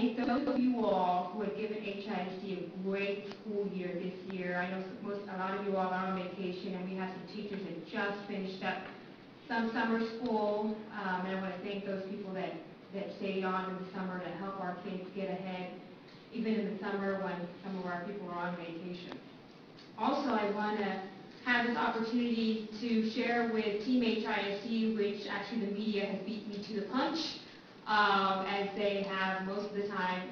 thank those of you all who have given HISD a great school year this year. I know a lot of you all are on vacation, and we have some teachers that just finished up some summer school, and I want to thank those people that stayed on in the summer to help our kids get ahead, even in the summer when some of our people were on vacation. Also, I want to have this opportunity to share with Team HISD, which actually the media has beat me to the punch, as they have most of the time,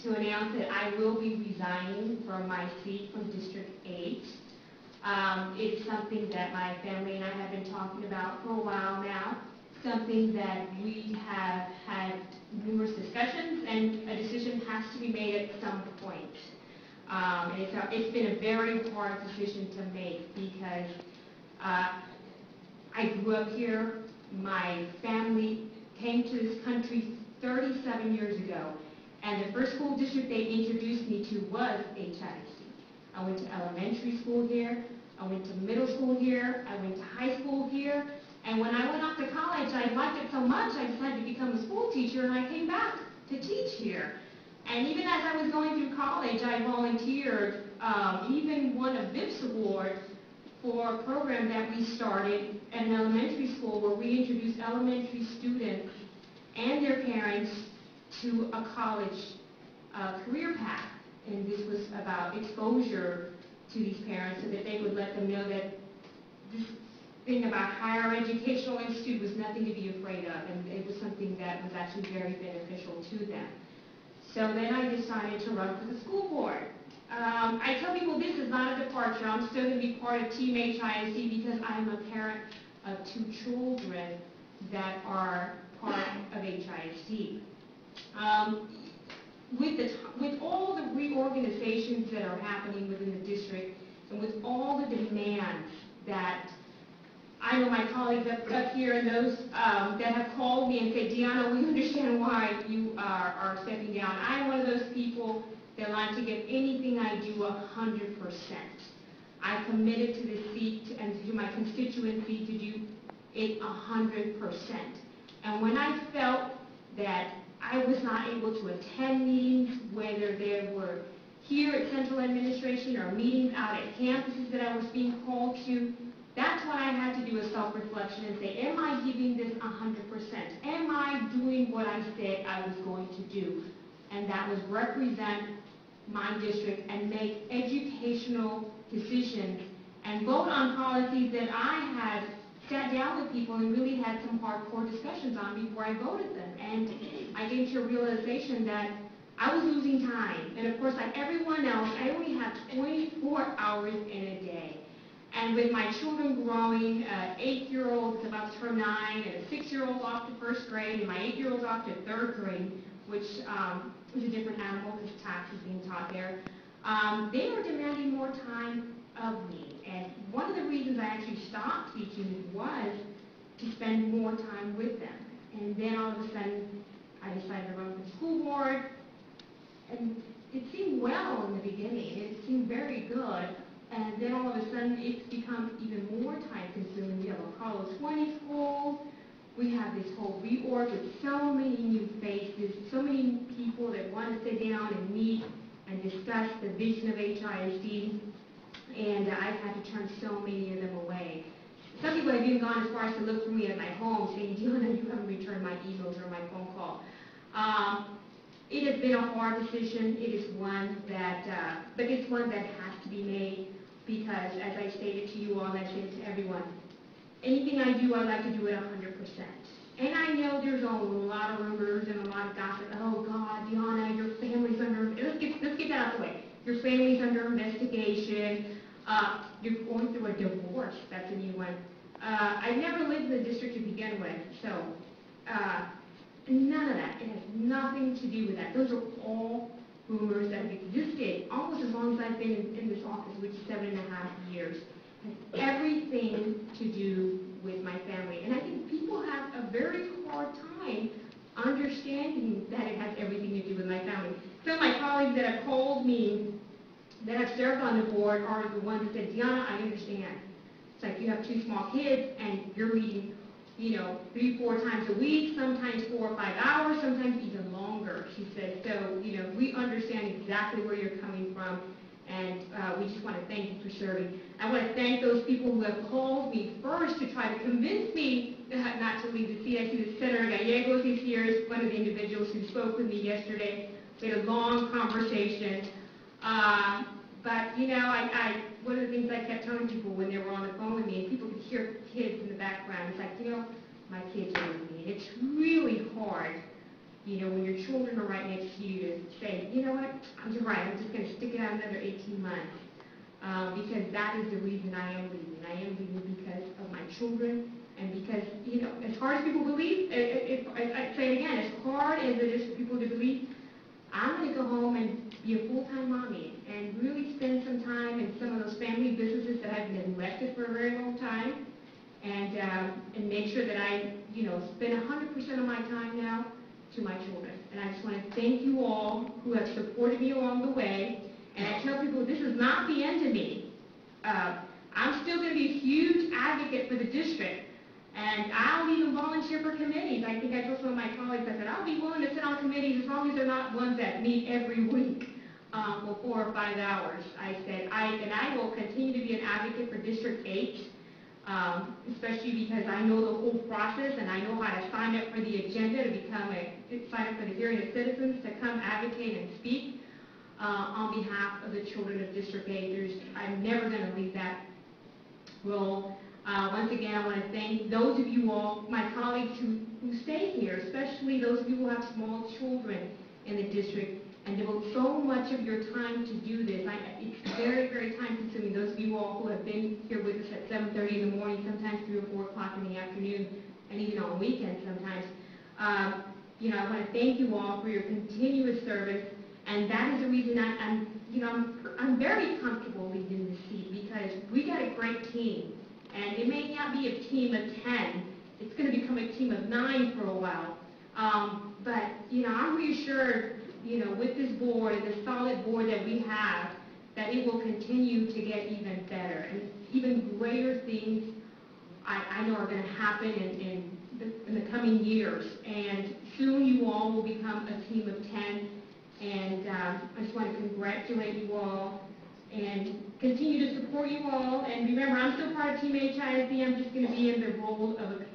to announce that I will be resigning from my seat from District 8. It's something that my family and I have been talking about for a while now, something that we have had numerous discussions, and a decision has to be made at some point. It's been a very hard decision to make because I grew up here. My family came to this country 37 years ago, and the first school district they introduced me to was HISD. I went to elementary school here, I went to middle school here, I went to high school here, and when I went off to college, I liked it so much I decided to become a school teacher, and I came back to teach here. And even as I was going through college, I volunteered, even won a VIPS award for a program that we started at an elementary school where we introduced elementary students and their parents to a college career path. And this was about exposure to these parents so that they would let them know that this thing about higher educational institute was nothing to be afraid of, and it was something that was actually very beneficial to them. So then I decided to run for the school board. I tell people this is not a departure. I'm still going to be part of Team HISD because I'm a parent of 2 children that are part of HISD. With all the reorganizations that are happening within the district, and with all the demands that I know my colleagues up here and those that have called me and said, Deanna, we understand why you are stepping down. I'm one of those people that like to give anything I do 100%. I committed to the seat and to my constituency to do it 100%. And when I felt that I was not able to attend meetings, whether they were here at Central Administration or meetings out at campuses that I was being called to, that's when I had to do a self-reflection and say, am I giving this 100%? Am I doing what I said I was going to do? And that was represent my district and make educational decisions and vote on policies that I had sat down with people and really had some hardcore discussions on before I voted them. And I came to a realization that I was losing time. And of course, like everyone else, I only have 24 hours in a day. And with my children growing, 8-year-old is about to turn 9, and a 6-year-old off to 1st grade, and my 8-year-old off to 3rd grade, which is a different animal because tax is being taught there, they were demanding more time of me. And one of the reasons I actually stopped teaching was to spend more time with them. And then all of a sudden, I decided to run for the school board, and it seemed well in the beginning. It seemed very good. And then all of a sudden, it's become even more time-consuming. We have a Apollo 20 school. We have this whole reorg with so many new faces, so many people that want to sit down and meet and discuss the vision of HISD. And I've had to turn so many of them away. Some people have even gone as far as to look for me at my home, saying, Deanna, you haven't returned my emails or my phone call. It has been a hard decision. It is one that, but it's one that has to be made. Because, as I stated to you all, and I said to everyone, anything I do, I like to do it 100%. And I know there's a lot of rumors and a lot of gossip. Oh, God, Deanna, your family's under, let's get that out of the way. Your family's under investigation. You're going through a divorce. That's a new one. I never lived in the district to begin with, so none of that. It has nothing to do with that. Those are all rumors that have existed almost as long as I've been in this office, which is 7.5 years. It has everything to do with my family. And I think people have a very hard time understanding that it has everything to do with my family. Some of my colleagues that have called me, that have served on the board, are the ones that said, Deanna, I understand. It's like you have 2 small kids and you're meeting, 3-4 times a week, sometimes 4 or 5 hours, sometimes even longer. She said, so, you know, we understand exactly where you're coming from, and we just want to thank you for serving. I want to thank those people who have called me first to try to convince me not to leave the seat. I see that Senator Gallegos is here, is one of the individuals who spoke with me yesterday. We had a long conversation. But, you know, one of the things I kept telling people when they were on the phone with me, and people could hear kids in the background, it's like, you know, my kids are with me. And it's really hard, you know, when your children are right next to you to say, you know what, I'm just right, I'm just going to stick it out another 18 months. Because that is the reason I am leaving. I am leaving because of my children, and because, you know, as hard as people believe, I say it again, as hard as it is for people to believe, I'm going to go home and be a full-time mommy and really spend some time in some of those family businesses that I've neglected for a very long time, and make sure that I, you know, spend 100% of my time now to my children. And I just want to thank you all who have supported me along the way. And I tell people this is not the end of me. I'm still going to be a huge advocate for the district. And I'll even volunteer for committees. I think I told some of my colleagues, I said, I'll be willing to sit on committees as long as they're not ones that meet every week for 4 or 5 hours. I said, I will continue to be an advocate for District 8, especially because I know the whole process and I know how to sign up for the agenda to sign up for the hearing of citizens to come advocate and speak on behalf of the children of District 8. I'm never going to leave that role. Once again, I want to thank those of you all, my colleagues who stay here, especially those of you who have small children in the district, and devote so much of your time to do this. It's very, very time consuming. Those of you all who have been here with us at 7:30 in the morning, sometimes 3 or 4 o'clock in the afternoon, and even on weekends sometimes. You know, I want to thank you all for your continuous service, and that is the reason I'm very comfortable leaving the seat, because we got a great team. And it may not be a team of 10. It's going to become a team of 9 for a while. But, you know, I'm reassured, you know, with this board and the solid board that we have, that it will continue to get even better. And even greater things I know are going to happen in the coming years. And soon you all will become a team of 10. And I just want to congratulate you all and continue to support you all. And remember, I'm still part of Team HISD. I'm just going to be in the role of a